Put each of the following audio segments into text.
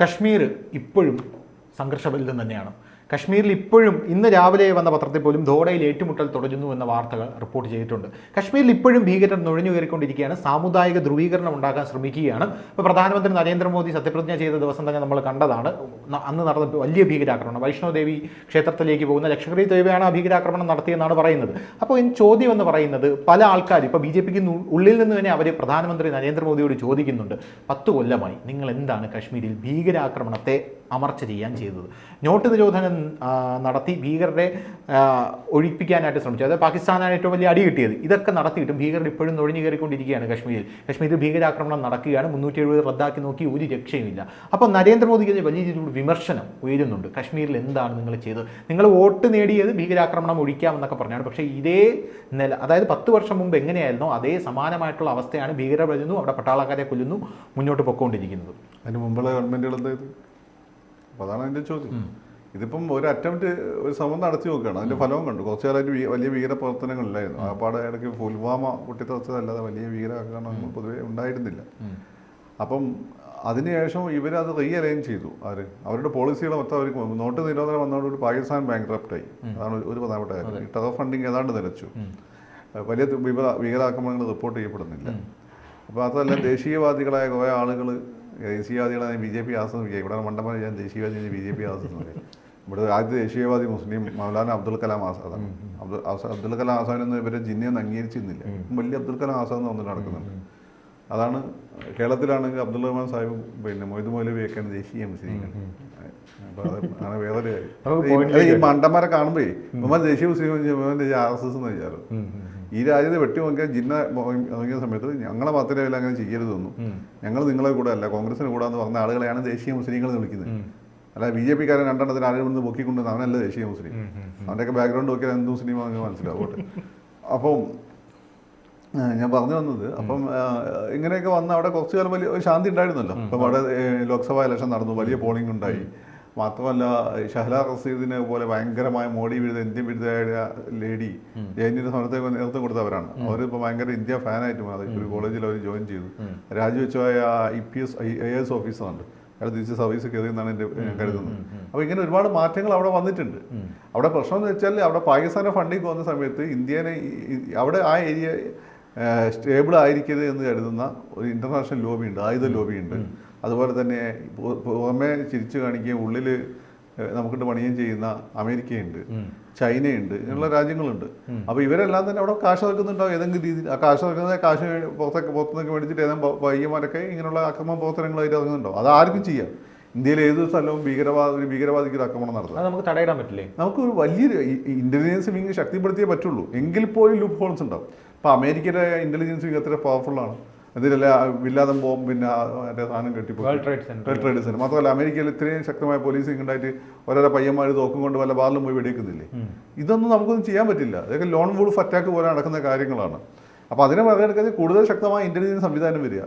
കശ്മീർ ഇപ്പോഴും സംഘർഷഭരിതം തന്നെയാണ്. കശ്മീരിൽ ഇപ്പോഴും ഇന്ന് രാവിലെ വന്ന പത്രത്തിൽ പോലും ധോഡയിൽ ഏറ്റുമുട്ടൽ തുടരുന്നു എന്ന വാർത്തകൾ റിപ്പോർട്ട് ചെയ്തിട്ടുണ്ട്. കശ്മീരിൽ ഇപ്പോഴും ഭീകരർ നുഴഞ്ഞു കയറിക്കൊണ്ടിരിക്കുകയാണ്, സാമുദായിക ധ്രുവീകരണം ഉണ്ടാക്കാൻ ശ്രമിക്കുകയാണ്. ഇപ്പോൾ പ്രധാനമന്ത്രി നരേന്ദ്രമോദി സത്യപ്രതിജ്ഞ ചെയ്ത ദിവസം തന്നെ നമ്മൾ കണ്ടതാണ്. അന്ന് നടന്ന വലിയ ഭീകരാക്രമണം, വൈഷ്ണോദേവി ക്ഷേത്രത്തിലേക്ക് പോകുന്ന ലഷ്കർ ഇ തൊയ്ബയാണ് ആ ഭീകരാക്രമണം നടത്തിയെന്നാണ് പറയുന്നത്. അപ്പോൾ ഈ ചോദ്യം എന്ന് പറയുന്നത്, പല ആൾക്കാർ ഇപ്പോൾ BJPക്ക് ഉള്ളിൽ നിന്ന് തന്നെ അവർ പ്രധാനമന്ത്രി നരേന്ദ്രമോദിയോട് ചോദിക്കുന്നുണ്ട്, 10 കൊല്ലമായി നിങ്ങൾ എന്താണ് കശ്മീരിൽ ഭീകരാക്രമണത്തെ അമർച്ച ചെയ്യാൻ ചെയ്തത്? നോട്ട് നിരോധനം നടത്തി ഭീകരരെ ഒഴിപ്പിക്കാനായിട്ട് ശ്രമിച്ചു. അതായത് പാകിസ്ഥാനാണ് ഏറ്റവും വലിയ അടി കിട്ടിയത്. ഇതൊക്കെ നടത്തിയിട്ടും ഭീകരർ ഇപ്പോഴും നുഴഞ്ഞു കയറിക്കൊണ്ടിരിക്കുകയാണ് കശ്മീരിൽ. കശ്മീരിൽ ഭീകരാക്രമണം നടക്കുകയാണ്. 370 റദ്ദാക്കി നോക്കി ഒരു രക്ഷയുമില്ല. അപ്പോൾ നരേന്ദ്രമോദിക്കെതിരെ വലിയ രീതിയിലുള്ള വിമർശനം ഉയരുന്നുണ്ട്. കശ്മീരിൽ എന്താണ് നിങ്ങൾ ചെയ്തത്? നിങ്ങൾ വോട്ട് നേടിയത് ഭീകരാക്രമണം ഒഴിക്കാമെന്നൊക്കെ പറഞ്ഞാണ്. പക്ഷേ ഇതേ നില, അതായത് 10 വർഷം മുമ്പ് എങ്ങനെയായിരുന്നോ അതേ സമാനമായിട്ടുള്ള അവസ്ഥയാണ്. ഭീകരർ വരുന്നു, അവിടെ പട്ടാളക്കാരെ കൊല്ലുന്നു, മുന്നോട്ട് പൊയ്ക്കൊണ്ടിരിക്കുന്നത്. അതിന് മുമ്പുള്ള ഗവൺമെൻറ്റുകൾ എന്തായത്? അപ്പോൾ അതാണ് അതിൻ്റെ ചോദ്യം. ഇതിപ്പം ഒരു അറ്റംപ്റ്റ്, ഒരു ശ്രമം നടത്തി നോക്കുകയാണ്. അതിൻ്റെ ഫലവും കണ്ടു. കുറച്ച് കാലമായിട്ട് വലിയ ഭീകര പ്രവർത്തനങ്ങളില്ലായിരുന്നു. ആപ്പാടെ ഇടയ്ക്ക് പുൽവാമ പൊട്ടിത്തെറിച്ചതല്ലാതെ വലിയ ഭീകരാക്രമണങ്ങൾ പൊതുവെ ഉണ്ടായിരുന്നില്ല. അപ്പം അതിനുശേഷം ഇവരത് റീഅലൈൻ ചെയ്തു. അവരുടെ പോളിസികൾ മൊത്തം അവർ നോട്ട് നിരോധനം വന്നതോടുകൂടി പാകിസ്ഥാൻ ബാങ്ക്രപ്റ്റായി. അതാണ് ഒരു പ്രധാനപ്പെട്ട കാര്യം. ഈ ടെറർ ഫണ്ടിങ് ഏതാണ്ട് നിലച്ചു. വലിയ ഭീകരാക്രമണങ്ങൾ റിപ്പോർട്ട് ചെയ്യപ്പെടുന്നില്ല. അപ്പോൾ അതല്ല, ദേശീയവാദികളായ കുറേ ആളുകൾ, ദേശീയവാദികളായ BJP ആസ്വദിക്കുക. ഇവിടെ മണ്ടന്മാർ ഞാൻ ദേശീയവാദി BJP ആസ്വദിക്കുന്നത്. ഇവിടെ ആദ്യത്തെ ദേശീയവാദി മുസ്ലിം മൗലാന അബ്ദുൽ കലാം ആസാദാണ്. അബ്ദുൽ കലാം ആസാദെന്ന് ഇവരെ ജിന്നെയൊന്നും അംഗീകരിച്ചിരുന്നില്ല. വലിയ അബ്ദുൽ കലാം ആസാദ് എന്ന് പറഞ്ഞിട്ട് നടക്കുന്നുണ്ട്. അതാണ് കേരളത്തിലാണെങ്കിൽ അബ്ദുൾ റഹ്മാൻ സാഹിബ്, മൊയ്തു മൗലവിയൊക്കെയാണ് ദേശീയ മുസ്ലിങ്ങൾ. അപ്പോൾ അങ്ങനെ വേറെ കാര്യം. ഈ മണ്ടന്മാരെ കാണുമ്പോഴേ ഇവന്മാർ ദേശീയ മുസ്ലിം RSS എന്ന് വിചാരം. ഈ രാജ്യത്തെ വെട്ടി നോക്കിയാൽ ജിന്ന ഇറങ്ങിയ സമയത്ത് ഞങ്ങളെ മാത്രമേ അങ്ങനെ ചെയ്യരുതെന്നും, ഞങ്ങൾ നിങ്ങളെ കൂടെ അല്ല കോൺഗ്രസിന് കൂടെ എന്ന് പറഞ്ഞ ആളുകളെയാണ് ദേശീയ മുസ്ലിങ്ങൾ എന്ന് വിളിക്കുന്നത്. അല്ല BJP-കാരൻ രണ്ടെണ്ണത്തിന് ആളുകൾ നിന്ന് പൊക്കിക്കൊണ്ട് അവനല്ല ദേശീയ മുസ്ലിം. അവൻ്റെയൊക്കെ ബാക്ക്ഗ്രൗണ്ട് നോക്കിയാൽ എന്ത് മുസ്ലിമാണെന്ന് മനസ്സിലാവട്ടെ. അപ്പം ഞാൻ പറഞ്ഞു വന്നത്, അപ്പം ഇങ്ങനെയൊക്കെ വന്ന് അവിടെ കുറച്ചു കാലം വലിയ ശാന്തി ഉണ്ടായിരുന്നല്ലോ. അപ്പം അവിടെ ലോക്സഭാ ഇലക്ഷൻ നടന്നു, വലിയ പോളിംഗ് ഉണ്ടായി. മാത്രമല്ല, ഷഹല റസീദിനെ പോലെ ഭയങ്കരമായ മോഡി വിരുദ്ധ, ഇന്ത്യൻ വിരുദ്ധയായ ലേഡി ജയിനിയുടെ സമരത്തെ നേതൃത്വം കൊടുത്തവരാണ്. അവരിപ്പോൾ ഭയങ്കര ഇന്ത്യ ഫാനായിട്ട് മാറി. ഒരു കോളേജിൽ അവർ ജോയിൻ ചെയ്തു. രാജിവെച്ചായ IAS ഓഫീസറുണ്ട്, അയാൾ തിരിച്ച് സർവീസ് കയറിയെന്നാണ് എൻ്റെ കരുതുന്നത്. അപ്പോൾ ഇങ്ങനെ ഒരുപാട് മാറ്റങ്ങൾ അവിടെ വന്നിട്ടുണ്ട്. അവിടെ പ്രശ്നം എന്ന് വെച്ചാൽ, അവിടെ പാകിസ്ഥാൻ്റെ ഫണ്ടിങ് വന്ന സമയത്ത് ഇന്ത്യനെ അവിടെ ആ ഏരിയ സ്റ്റേബിൾ ആയിരിക്കരുത് എന്ന് കരുതുന്ന ഒരു ഇൻ്റർനാഷണൽ ലോബിയുണ്ട്, ആയുധ ലോബിയുണ്ട്. അതുപോലെ തന്നെ പുറമെ ചിരിച്ചു കാണിക്കുകയും ഉള്ളിൽ നമുക്കിട്ട് പണിയും ചെയ്യുന്ന അമേരിക്കയുണ്ട്, ചൈനയുണ്ട്, ഇങ്ങനെയുള്ള രാജ്യങ്ങളുണ്ട്. അപ്പോൾ ഇവരെല്ലാം തന്നെ അവിടെ കാശ് ഇറക്കുന്നുണ്ടാവും ഏതെങ്കിലും രീതിയിൽ. ആ കാശ് ഇറക്കുന്നത് കാശ് പുറത്തുനിന്നൊക്കെ മേടിച്ചിട്ട് ഏതെങ്കിലും പയ്യന്മാരൊക്കെ ഇങ്ങനെയുള്ള ആക്രമണ പ്രവർത്തനങ്ങളായിട്ട് ഇറങ്ങുന്നുണ്ടാവും. അത് ആർക്കും ചെയ്യാം. ഇന്ത്യയിൽ ഏത് സ്ഥലവും ഒരു ഭീകരവാദിക്ക് ഒരു ആക്രമണം നടത്തും. നമുക്ക് തടയിടാൻ പറ്റില്ലേ? നമുക്ക് വലിയൊരു ഇന്റലിജൻസ് വിങ് ശക്തിപ്പെടുത്തിയേ പറ്റുള്ളൂ. എങ്കിൽ പോലും ലൂപ്പ് ഹോൾസ് ഉണ്ടാവും. ഇപ്പോൾ അമേരിക്കയുടെ ഇന്റലിജൻസ് വിങ് എത്ര പവർഫുള്ളാണ്. ഇതിലല്ല വില്ലാതം ബോംബ്, പിന്നെ മറ്റേ സാധനം കെട്ടിപ്പോയി വേൾഡ് ട്രേഡ് സെന്റർ. മാത്രമല്ല അമേരിക്കയിൽ ഇത്രയും ശക്തമായ പോലീസിങ് ഉണ്ടായിട്ട് ഓരോരോ പയ്യന്മാർ തോക്കും കൊണ്ട് വല്ല ബാറിലും പോയി വെടിവെക്കുന്നില്ലേ? ഇതൊന്നും നമുക്കൊന്നും ചെയ്യാൻ പറ്റില്ല. അതൊക്കെ ലോൺ വൂൾഫ് അറ്റാക്ക് പോലെ നടക്കുന്ന കാര്യങ്ങളാണ്. അപ്പോൾ അതിനെ മറികടക്കാൻ കൂടുതൽ ശക്തമായ ഇന്റലിജൻസ് സംവിധാനം വരിക.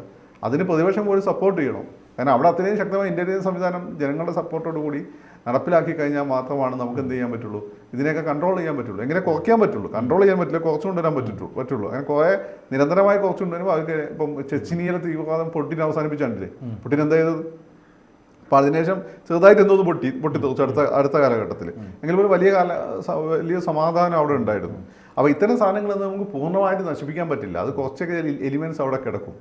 അതിന് പ്രതിപക്ഷം കൂടി സപ്പോർട്ട് ചെയ്യണം. കാരണം അവിടെ അത്രയും ശക്തമായ ഇന്റലിജൻസ് സംവിധാനം ജനങ്ങളുടെ സപ്പോർട്ടോടു കൂടി നടപ്പിലാക്കി കഴിഞ്ഞാൽ മാത്രമാണ് നമുക്ക് എന്ത് ചെയ്യാൻ പറ്റുള്ളൂ, ഇതിനെയൊക്കെ കൺട്രോൾ ചെയ്യാൻ പറ്റുള്ളൂ. എങ്ങനെ കുറയ്ക്കാൻ പറ്റുള്ളൂ, കൺട്രോൾ ചെയ്യാൻ പറ്റില്ല, കുറച്ചു കൊണ്ടുവരാൻ പറ്റുള്ളൂ. അങ്ങനെ കുറേ നിരന്തരമായി കുറച്ചു കൊണ്ടുവരുമ്പോൾ അവർക്ക് ഇപ്പം ചെച്ചിനിയിലെ തീവ്രവാദം പൊട്ടിന് അവസാനിപ്പിച്ചാണ്ടില്ലേ. പുട്ടിൻ എന്താ ചെയ്തത്? അപ്പോൾ അതിനുശേഷം ചെറുതായിട്ട് എന്തോന്ന് പൊട്ടി തെറിച്ചു അടുത്ത കാലഘട്ടത്തിൽ. എങ്കിലും ഒരു വലിയ സമാധാനം അവിടെ ഉണ്ടായിരുന്നു. അപ്പോൾ ഇത്തരം സാധനങ്ങളൊന്നും നമുക്ക് പൂർണ്ണമായിട്ട് നശിപ്പിക്കാൻ പറ്റില്ല. അത് കുറച്ചൊക്കെ എലിമെൻറ്റ്സ് അവിടെ കിടക്കും.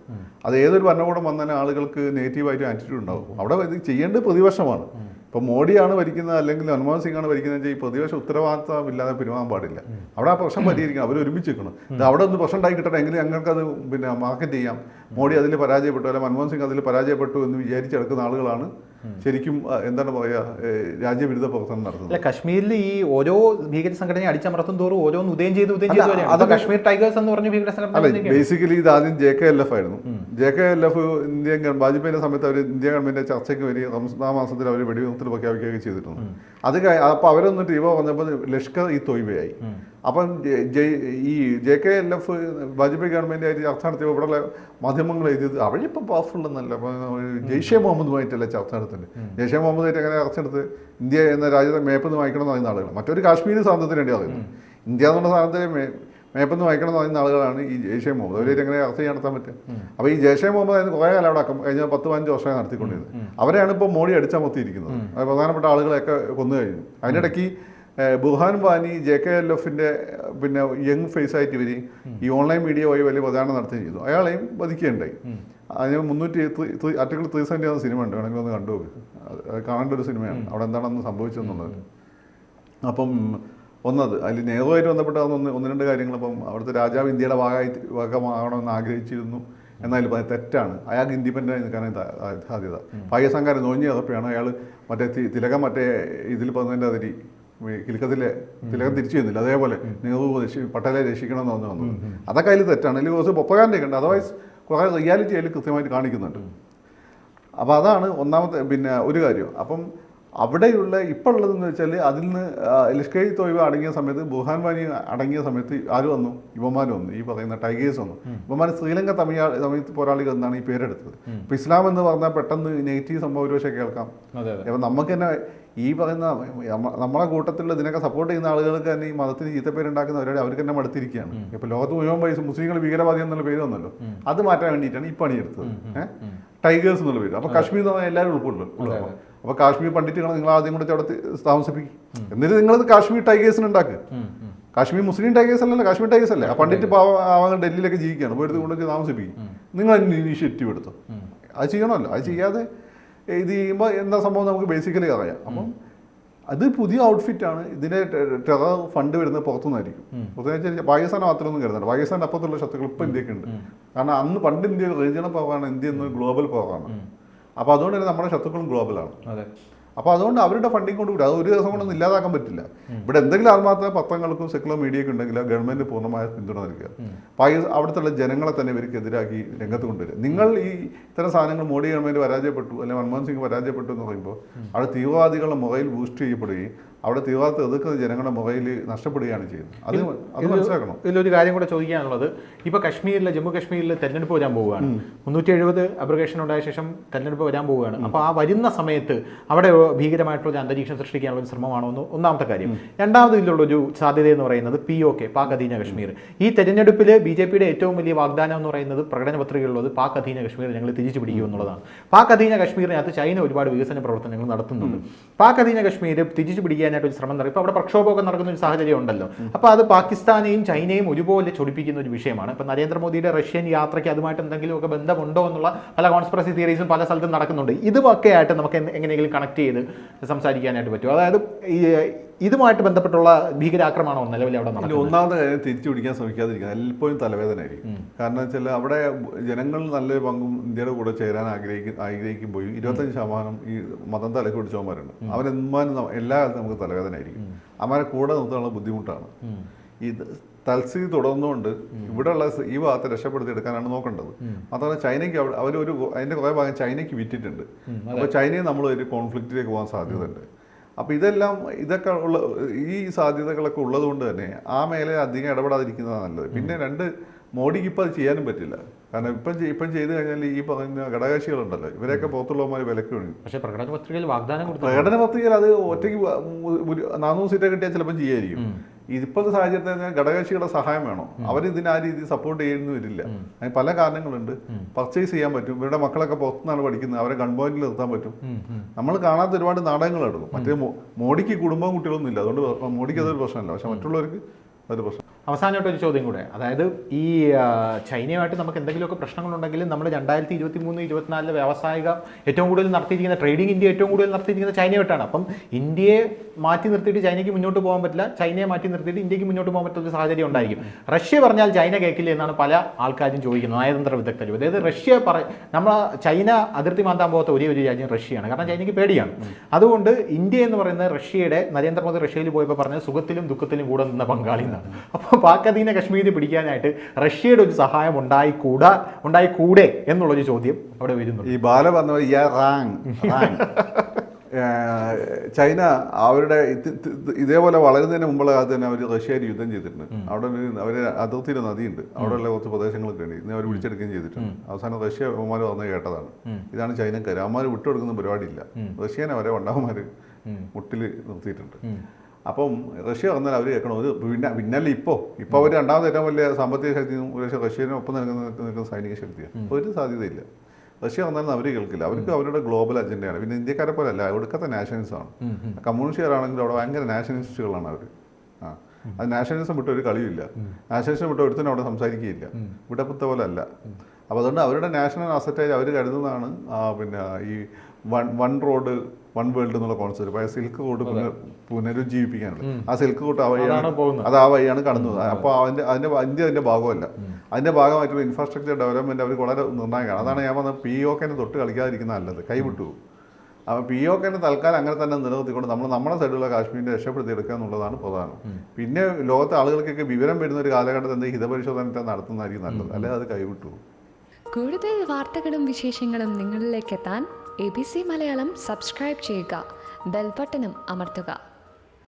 അത് ഏതൊരു ഭരണകൂടം വന്നാലും ആളുകൾക്ക് നെഗറ്റീവായിട്ട് ആറ്റിറ്റ്യൂഡ് ഉണ്ടാകും. അവിടെ ഇത് ചെയ്യേണ്ടത് പ്രതിപക്ഷമാണ്. ഇപ്പോൾ മോഡിയാണ് ഭരിക്കുന്നത് അല്ലെങ്കിൽ മൻമോഹൻ സിംഗ് ആണ് ഭരിക്കുന്നത് വെച്ചാൽ ഈ പ്രതിപക്ഷ ഉത്തരവാദിത്തമില്ലാതെ പെരുമാറാൻ പാടില്ല. അവിടെ ആ പ്രശ്നം പരിഹരിക്കണം. അവർ ഒരുമിച്ച് നിൽക്കണം. ഇത് അവിടെ ഒന്ന് പ്രശ്നം ഉണ്ടായി കിട്ടട്ടെ, എങ്കിലും ഞങ്ങൾക്കത് മാർക്കറ്റ് ചെയ്യാം. മോഡി അതിൽ പരാജയപ്പെട്ടു, അല്ലെങ്കിൽ മൻമോഹൻ സിംഗ് അതിൽ പരാജയപ്പെട്ടു എന്ന് വിചാരിച്ചെടുക്കുന്ന ആളുകളാണ് ശരിക്കും എന്താണ് പറയുക, രാജ്യവിരുദ്ധ പ്രവർത്തനം നടത്തുന്നത്. അല്ല, കശ്മീരിൽ ഈ ഓരോ ഭീകര സംഘടനയെ അടിച്ചമർത്തും തോറും ഓരോന്ന് ഉദയം ചെയ്ത് അത് കശ്മീർ ടൈഗേഴ്സ് എന്ന് പറഞ്ഞ ഭീകര സംഘടന. ബേസിക്കലി ഇത് ആദ്യം JKLF ആയിരുന്നു. JKLF വാജ്പേയിയുടെ സമയത്ത് അവർ ഇന്ത്യ ഗവൺമെന്റിന്റെ ചർച്ചയ്ക്ക് വരിക, റംസാൻ മാസത്തിൽ അവർ വെടിനിർത്തൽ പ്രഖ്യാപിക്കുകയൊക്കെ ചെയ്തിട്ടുണ്ട്. അത് അപ്പോൾ അവരൊന്നിട്ട് ഇവ വന്നപ്പോൾ ലഷ്കർ ഇ തൊയ്ബയായി. അപ്പം ഈ JKLF വാജ്പേയി ഗവൺമെൻറ്റായിട്ട് ചർച്ച നടത്തിയപ്പോൾ ഇവിടെയുള്ള മാധ്യമങ്ങൾ എഴുതിയത് അവരിപ്പം പവർഫുൾ എന്നല്ല, ജെയ്ഷെ മുഹമ്മദുമായിട്ടല്ല ചർച്ച നടത്തുന്നത്. ജെയ്ഷെ മുഹമ്മദുമായിട്ട് എങ്ങനെ ചർച്ച എടുത്ത് ഇന്ത്യ എന്ന രാജ്യത്തെ മേപ്പ് നിന്ന് വായിക്കണം എന്ന് പറയുന്ന ആളുകൾ മറ്റൊരു കാശ്മീർ സ്വാതന്ത്ര്യത്തിന് വേണ്ടി പറയുന്നു. ഇന്ത്യ എന്നുള്ള സാധനത്തെ മേപ്പെന്ന് വായിക്കണം എന്ന് പറയുന്ന ആളുകളാണ് ഈ ജെയ്ഷെ മുഹമ്മദ്. അവരെ എങ്ങനെ ചർച്ച ചെയ്യാൻ നടത്താൻ പറ്റും? അപ്പോൾ ഈ ജെയ്ഷെ മുഹമ്മദ് അതിന് കുറേ കാലം അവിടെ കഴിഞ്ഞ 10-15 വർഷമായി നടത്തിക്കൊണ്ടിരുന്നത്. അവരെയാണ് ഇപ്പോൾ മോഡി അടിച്ചമർത്തിയിരിക്കുന്നത്. അത് പ്രധാനപ്പെട്ട ആളുകളെയൊക്കെ കൊന്നു കഴിഞ്ഞു. അതിനിടയ്ക്ക് ബുർഹാൻ വാനി JKLF-ന്റെ പിന്നെ യങ് ഫേസ് ആയിട്ട് ഇവർ ഈ ഓൺലൈൻ മീഡിയ വഴി വലിയ പ്രചാരണം നടത്തുകയും ചെയ്തു. അയാളെയും വധിക്കുകയുണ്ടായി. അതിന് 300 ആർട്ടിക്കിൾ 370 എന്ന സിനിമ ഉണ്ട്, വേണമെങ്കിൽ ഒന്ന് കണ്ടു നോക്ക്. അത് കാണേണ്ട ഒരു സിനിമയാണ്, അവിടെ എന്താണെന്ന് സംഭവിച്ചതെന്നുള്ളത്. അപ്പം ഒന്നത് അതിൽ നെഹ്റുവായിട്ട് ബന്ധപ്പെട്ട ഒന്ന് രണ്ട് കാര്യങ്ങൾ. അപ്പം അവിടുത്തെ രാജാവ് ഇന്ത്യയുടെ ഭാഗമാകണമെന്ന് ആഗ്രഹിച്ചിരുന്നു എന്നാൽ തെറ്റാണ്. അയാൾക്ക് ഇൻഡിപെൻഡൻ്റായി നിൽക്കാനായി സാധ്യത. പാകിസ്ഥാൻകാരൻ നോഞ്ഞി ഇറപ്പിയാണ് അയാൾ മറ്റേ തിലകം മറ്റേ ഇതിൽ പറഞ്ഞതിൻ്റെ അതിരി കിലുക്കത്തിലെ തിലകം തിരിച്ചു ചെയ്യുന്നില്ല, അതേപോലെ നെഹ്റു പട്ടേലെ രക്ഷിക്കണമെന്ന് വന്നത്. അതൊക്കെ അതിൽ തെറ്റാണ്. അതിൽ കുറച്ച് പൊപ്പകാരൻ്റെ ഉണ്ട്, അതർവൈസ് കുറേ റിയാലിറ്റി അതിൽ കൃത്യമായിട്ട് കാണിക്കുന്നുണ്ട്. അപ്പോൾ അതാണ് ഒന്നാമത്തെ പിന്നെ ഒരു കാര്യം. അപ്പം അവിടെയുള്ള ഇപ്പോൾ ഉള്ളതെന്ന് വെച്ചാൽ അതിൽ നിന്ന് ലഷ്കർ ഇ തോയ്ബ അടങ്ങിയ സമയത്ത്, ബുർഹാൻ വാനി അടങ്ങിയ സമയത്ത് ആര് വന്നു? യുവമാർ വന്നു, ഈ പറയുന്ന ടൈഗേഴ്സ് വന്നു. യുവമാർ ശ്രീലങ്ക തമിഴ് പോരാളികൾ എന്നാണ് ഈ പേരെടുത്തത്. ഇപ്പോൾ ഇസ്ലാം എന്ന് പറഞ്ഞാൽ പെട്ടെന്ന് നെഗറ്റീവ് സംഭവം ഒരു പക്ഷേ കേൾക്കാം. അപ്പം നമുക്ക് തന്നെ ഈ പറയുന്ന നമ്മളെ കൂട്ടത്തിലുള്ള ഇതിനൊക്കെ സപ്പോർട്ട് ചെയ്യുന്ന ആളുകൾക്ക് തന്നെ ഈ മതത്തിന് ചീത്തപ്പേരുണ്ടാക്കുന്നവരോട് അവർക്ക് തന്നെ മടുത്തിരിക്കുകയാണ്. ഇപ്പോൾ ലോകത്ത് മുഴുവൻ പൈസ മുസ്ലിങ്ങൾ ഭീകരവാദി എന്നുള്ള പേര് വന്നല്ലോ, അത് മാറ്റാൻ വേണ്ടിയിട്ടാണ് ഈ പണിയെടുത്തത്. ടൈഗേഴ്സ് എന്നുള്ള പേര്. അപ്പോൾ കാശ്മീർ എന്ന് പറഞ്ഞാൽ എല്ലാവരും ഉൾപ്പെടുള്ളൂ. അപ്പോൾ കാശ്മീർ പണ്ഡിറ്റുകൾ നിങ്ങൾ ആദ്യം കൂടെ അവിടെ താമസിപ്പിക്കും, എന്നിട്ട് നിങ്ങളത് കാശ്മീർ ടൈഗേഴ്സിന് ഉണ്ടാക്കുക. കാശ്മീർ മുസ്ലിം ടൈഗേഴ്സ് അല്ലല്ലോ, കാശ്മീർ ടൈഗേഴ്സ് അല്ലേ. ആ പണ്ഡിറ്റ് പാവങ്ങൾ ഡൽഹിയിലൊക്കെ ജീവിക്കുകയാണ്, പോയിട്ട് കൊണ്ടുവച്ച് താമസിപ്പിക്കും. നിങ്ങൾ ഇനീഷ്യേറ്റീവ് എടുത്തോ, അത് ചെയ്യണമല്ലോ. അത് ചെയ്യാതെ ഇത് ചെയ്യുമ്പോൾ എന്താ സംഭവം നമുക്ക് ബേസിക്കലി അറിയാം. അപ്പം അത് പുതിയ ഔട്ട്ഫിറ്റാണ്. ഇതിൻ്റെ ടെറർ ഫണ്ട് വരുന്നത് പുറത്തുനിന്നായിരിക്കും. പുറത്തുനിന്ന് പാകിസ്ഥാൻ മാത്രമൊന്നും കരുതണ്ട, പാകിസ്ഥാൻ്റെ അപ്പുറത്തുള്ള ശത്രുക്കൾ ഇപ്പോൾ ഇന്ത്യക്കുണ്ട്. കാരണം അന്ന് പണ്ട് ഇന്ത്യ റീജിയണൽ പവറാണ്, ഇന്ത്യ എന്നൊരു ഗ്ലോബൽ പവറാണ്. അപ്പോൾ അതുകൊണ്ട് തന്നെ നമ്മുടെ ശത്രുക്കളും ഗ്ലോബലാണ്. അപ്പോൾ അതുകൊണ്ട് അവരുടെ ഫണ്ടിങ് കൊണ്ട് കൂടി അത് ഒരു ദിവസം കൊണ്ടൊന്നും ഇല്ലാതാക്കാൻ പറ്റില്ല. ഇവിടെ എന്തെങ്കിലും ആത്മാർത്ഥ പത്രങ്ങൾക്കും സെക്കുലർ മീഡിയയ്ക്കും ഉണ്ടെങ്കിൽ ഗവൺമെൻറ് പൂർണ്ണമായ പിന്തുണ നൽകുക. അവിടുത്തെ ജനങ്ങളെ തന്നെ ഇവർക്കെതിരാക്കി രംഗത്ത് കൊണ്ടുവരിക. നിങ്ങൾ ഈ ഇത്തരം സാധനങ്ങൾ മോഡി ഗവൺമെൻറ് പരാജയപ്പെട്ടു അല്ലെങ്കിൽ മൻമോഹൻ സിംഗ് പരാജയപ്പെട്ടു എന്ന് പറയുമ്പോൾ അവിടെ തീവ്രവാദികളുടെ മുഖയിൽ ബൂസ്റ്റ് ചെയ്യപ്പെടുകയും അവിടെ തീവ്രവാദത്തെ എതിർക്കുന്ന ജനങ്ങളുടെ മുഖയിൽ നഷ്ടപ്പെടുകയാണ് ചെയ്യുന്നത്. അത് മനസ്സിലാക്കണം. ഇതിലൊരു കാര്യം കൂടെ ചോദിക്കാനുള്ളത്, ഇപ്പോൾ കശ്മീരിലെ ജമ്മു കശ്മീരിൽ തെരഞ്ഞെടുപ്പ് വരാൻ പോവുകയാണ്. 370 അബ്രിഗേഷൻ ഉണ്ടായ ശേഷം തെരഞ്ഞെടുപ്പ് വരാൻ പോവുകയാണ്. അപ്പോൾ ആ വരുന്ന സമയത്ത് അവിടെ ഭീകരമായിട്ടുള്ള ഒരു അന്തരീക്ഷം സൃഷ്ടിക്കാനുള്ള ഒരു ശ്രമമാണോ എന്ന് ഒന്നാമത്തെ കാര്യം. രണ്ടാമത് ഇതിലുള്ളൊരു സാധ്യത എന്ന് പറയുന്നത് POK, പാക് അധീന കശ്മീർ. ഈ തെരഞ്ഞെടുപ്പിൽ BJPയുടെ ഏറ്റവും വലിയ വാഗ്ദാനം എന്ന് പറയുന്നത് പ്രകടന പത്രികയുള്ളത് പാക് അധീന കശ്മീർ ഞങ്ങൾ തിരിച്ചു പിടിക്കും എന്നുള്ളതാണ്. പാക് അധീന കശ്മീരിനകത്ത് ചൈന ഒരുപാട് വികസന പ്രവർത്തനങ്ങൾ നടത്തുന്നുണ്ട്. പാക് അധീന കശ്മീർ തിരിച്ചു പിടിക്കാനായിട്ട് ഒരു ശ്രമം നടക്കും. ഇപ്പോൾ അവിടെ പ്രക്ഷോഭമൊക്കെ നടക്കുന്ന ഒരു സാഹചര്യം ഉണ്ടല്ലോ. അപ്പോൾ അത് പാകിസ്ഥാനെയും ചൈനയും ഒരുപോലെ ചൊടിപ്പിക്കുന്ന ഒരു വിഷയമാണ്. ഇപ്പോൾ നരേന്ദ്രമോദിയുടെ റഷ്യൻ യാത്രയ്ക്ക് അതുമായിട്ട് എന്തെങ്കിലുമൊക്കെ ബന്ധമുണ്ടോ എന്നുള്ള പല കോൺസ്പിറസി തിയറീസും പല സ്ഥലത്തും നടക്കുന്നുണ്ട്. ഇതുമൊക്കെ ആയിട്ട് നമുക്ക് എങ്ങനെയെങ്കിലും കണക്ട് ചെയ്ത് സംസാരിക്കാനായിട്ട് പറ്റും. അതായത് ഇതുമായിട്ട് ബന്ധപ്പെട്ടുള്ള ഭീകരാക്രമണമോ നിലവിൽ അവിടെ നടക്കും. ഒന്നാമത്തെ കാര്യം തിരിച്ചു പിടിക്കാൻ ശ്രമിക്കാതിരിക്കുക, എപ്പോഴും തലവേദനയായിരിക്കും. കാരണം വെച്ചാൽ അവിടെ ജനങ്ങൾ നല്ലൊരു പങ്കും ഇന്ത്യയുടെ കൂടെ ചേരാൻ ആഗ്രഹിക്കുമ്പോൾ 25% ഈ മതം തലക്ക് പിടിച്ചവന്മാരുണ്ട്. അവരെന്മാരും എല്ലാ കാലത്തും നമുക്ക് തലവേദനയായിരിക്കും. അവരെ കൂടെ നിർത്താനുള്ള ബുദ്ധിമുട്ടാണ്. ഈ തൽസ്ഥിതി തുടർന്നുകൊണ്ട് ഇവിടെയുള്ള ഈ ഭാഗത്തെ രക്ഷപ്പെടുത്തി എടുക്കാനാണ് നോക്കേണ്ടത്. മാത്രമല്ല ചൈനയ്ക്ക് അവരൊരു അതിൻ്റെ കുറേ ഭാഗം ചൈനയ്ക്ക് വിറ്റിട്ടുണ്ട്. അപ്പോൾ ചൈനയെ നമ്മൾ ഒരു കോൺഫ്ലിക്റ്റിലേക്ക് പോകാൻ സാധ്യതയുണ്ട്. അപ്പോൾ ഇതൊക്കെ ഉള്ള ഈ സാധ്യതകളൊക്കെ ഉള്ളത് കൊണ്ട് തന്നെ ആ മേലെ അധികം ഇടപെടാതിരിക്കുന്നതാണ് നല്ലത്. പിന്നെ മോഡിക്ക് ഇപ്പോൾ അത് ചെയ്യാനും പറ്റില്ല. കാരണം ഇപ്പം ചെയ്ത് കഴിഞ്ഞാൽ ഈ പറയുന്ന ഘടകകക്ഷികളുണ്ടല്ലോ, ഇവരെയൊക്കെ പുറത്തുള്ളവന്മാർ വിലക്ക് വേണ്ടി. പക്ഷേ പ്രകടന പത്രികയിൽ അത് ഒറ്റയ്ക്ക് 400 സീറ്റ് കിട്ടിയാൽ ചിലപ്പം ചെയ്യായിരിക്കും. ഇപ്പോഴത്തെ സാഹചര്യത്തിൽ ഘടകകക്ഷികളുടെ സഹായം വേണം. അവരിതിന് ആ രീതിയിൽ സപ്പോർട്ട് ചെയ്യുന്നു വരില്ല. അതിന് പല കാരണങ്ങളുണ്ട്. പർച്ചേസ് ചെയ്യാൻ പറ്റും. ഇവരുടെ മക്കളൊക്കെ പുറത്തുനിന്നാണ് പഠിക്കുന്നത്, അവരെ ഗൺ പോയിന്റിൽ നിർത്താൻ പറ്റും. നമ്മൾ കാണാത്ത ഒരുപാട് നാടകങ്ങൾ എടുക്കും. മറ്റേ മോഡിക്ക് കുടുംബവും കുട്ടികളൊന്നും ഇല്ല, അതുകൊണ്ട് മോഡിക്ക് അതൊരു പ്രശ്നമല്ല. പക്ഷെ മറ്റുള്ളവർക്ക് അതൊരു പ്രശ്നം. അവസാനമായിട്ടൊരു ചോദ്യം കൂടെ, അതായത് ഈ ചൈനയുമായിട്ട് നമുക്ക് എന്തെങ്കിലുമൊക്കെ പ്രശ്നങ്ങളുണ്ടെങ്കിലും നമ്മൾ 2023-24 വ്യാവസായിക ഏറ്റവും കൂടുതൽ നടത്തിയിരിക്കുന്ന ട്രേഡിംഗ് ഇന്ത്യ ഏറ്റവും കൂടുതൽ നടത്തിയിരിക്കുന്ന ചൈനയായിട്ടാണ്. അപ്പം ഇന്ത്യയെ മാറ്റി നിർത്തിയിട്ട് ചൈനയ്ക്ക് മുന്നോട്ട് പോകാൻ പറ്റില്ല, ചൈനയെ മാറ്റി നിർത്തിയിട്ട് ഇന്ത്യക്ക് മുന്നോട്ട് പോകാൻ പറ്റുന്ന സാഹചര്യം ഉണ്ടായിരിക്കും. റഷ്യ പറഞ്ഞാൽ ചൈന കേൾക്കില്ല എന്നാണ് പല ആൾക്കാരും ചോദിക്കുന്നത്, നയതന്ത്ര വിദഗ്ധരും. അതായത് നമ്മൾ ചൈന അതിർത്തി മാന്താൻ പോകാത്ത ഒരേ ഒരു രാജ്യം റഷ്യയാണ്. കാരണം ചൈനയ്ക്ക് പേടിയാണ്. അതുകൊണ്ട് ഇന്ത്യ എന്ന് പറയുന്നത് റഷ്യയുടെ നരേന്ദ്രമോദി റഷ്യയിൽ പോയപ്പോൾ പറഞ്ഞത് സുഖത്തിലും ദുഃഖത്തിലും കൂടെ നിന്ന പങ്കാളി എന്നാണ്. അപ്പോൾ പാക് അധീന കശ്മീരിനെ പിടിക്കാനായിട്ട് റഷ്യയുടെ ഒരു സഹായം ഉണ്ടായിക്കൂടെ എന്നുള്ളൊരു ചോദ്യം അവിടെ വരുന്നു. ഈ ബാല പറഞ്ഞ ചൈന അവരുടെ ഇതേപോലെ വളരുന്നതിന് മുമ്പുള്ള കാലത്ത് തന്നെ അവർ റഷ്യയിൽ യുദ്ധം ചെയ്തിട്ടുണ്ട്. അവിടെ അവർ അതിർത്തിയിൽ നദിയുണ്ട്, അവിടെയുള്ള കുറച്ച് പ്രദേശങ്ങളൊക്കെ ഉണ്ട്. ഇന്ന് അവർ പിടിച്ചെടുക്കുകയും ചെയ്തിട്ടുണ്ട്. അവസാനം റഷ്യ അവന്മാർ വന്ന് കേട്ടതാണ്, ഇതാണ് ചൈനക്കാർ, അവന്മാർ വിട്ടുകൊടുക്കുന്ന പരിപാടിയില്ല. റഷ്യനെ വരെ വണ്ടവന്മാർ മുട്ടിൽ നിർത്തിയിട്ടുണ്ട്. അപ്പം റഷ്യ വന്നാൽ അവർ കേൾക്കണം ഒരു പിന്നല്ല ഇപ്പോൾ അവർ രണ്ടാമത് ഏറ്റവും വലിയ സാമ്പത്തിക ശക്തിയും ഒരു റഷ്യനൊപ്പം നിൽക്കുന്ന സൈനിക ശക്തിയാണ്. ഒരു സാധ്യതയില്ല. റഷ്യ വന്നാലും അവർ കേൾക്കില്ല. അവർക്ക് അവരുടെ ഗ്ലോബൽ അജണ്ടയാണ്. പിന്നെ ഇന്ത്യക്കാരെ പോലെ അല്ല, ഒടുക്കത്തെ നാഷണലിസമാണ്. കമ്മ്യൂണിസ്റ്റുകാരാണെങ്കിൽ അവിടെ ഭയങ്കര നാഷണലിസ്റ്റുകളാണ് അവർ. അത് നാഷണലിസം വിട്ട് ഒരു കളിയില്ല. നാഷണലിസം വിട്ട് ഒരുത്തനും അവിടെ സംസാരിക്കുകയില്ല. വിടപ്പത്തെ പോലെ അല്ല. അപ്പോൾ അതുകൊണ്ട് അവരുടെ നാഷണൽ അസറ്റായി അവർ കരുതുന്നതാണ് പിന്നെ ഈ വൺ റോഡ് വൺ വേൾഡ് എന്നുള്ള കോൺസെപ്റ്റ്. പഴയ സിൽക്ക് റോഡ് പുനരുജ്ജീവിപ്പിക്കാനുള്ളത്. ആ സിൽക്ക് റൂട്ട് ആ വഴിയാണ് കടന്നത്. അപ്പോൾ ഇന്ത്യ അതിൻ്റെ ഭാഗമല്ല. അതിൻ്റെ ഭാഗമായിട്ടുള്ള ഇൻഫ്രാസ്ട്രക്ചർ ഡെവലപ്മെൻറ്റ് അവർക്ക് വളരെ നിർണായകമാണ്. അതാണ് ഞാൻ പറഞ്ഞത് POK തൊട്ട് കളിക്കാതിരിക്കുന്ന നല്ലത്, കൈവിട്ടു. അപ്പോൾ POK തൽക്കാലം അങ്ങനെ തന്നെ നിലനിർത്തിക്കൊണ്ട് നമ്മുടെ സൈഡിലുള്ള കാശ്മീരിനെ രക്ഷപ്പെടുത്തിയെടുക്കുക എന്നുള്ളതാണ് പ്രധാനം. പിന്നെ ലോകത്തെ ആളുകൾക്കൊക്കെ വിവരം വരുന്ന ഒരു കാലഘട്ടത്തിൽ എന്തെങ്കിലും ഹിതപരിശോധന നടത്തുന്നതായിരിക്കും നല്ലത്, അല്ലെങ്കിൽ അത് കൈവിട്ടു. കൂടുതൽ വാർത്തകളും വിശേഷങ്ങളും നിങ്ങളിലേക്ക് എത്താൻ ABC മലയാളം സബ്സ്ക്രൈബ് ചെയ്യുക, ബെൽ ബട്ടണും അമർത്തുക.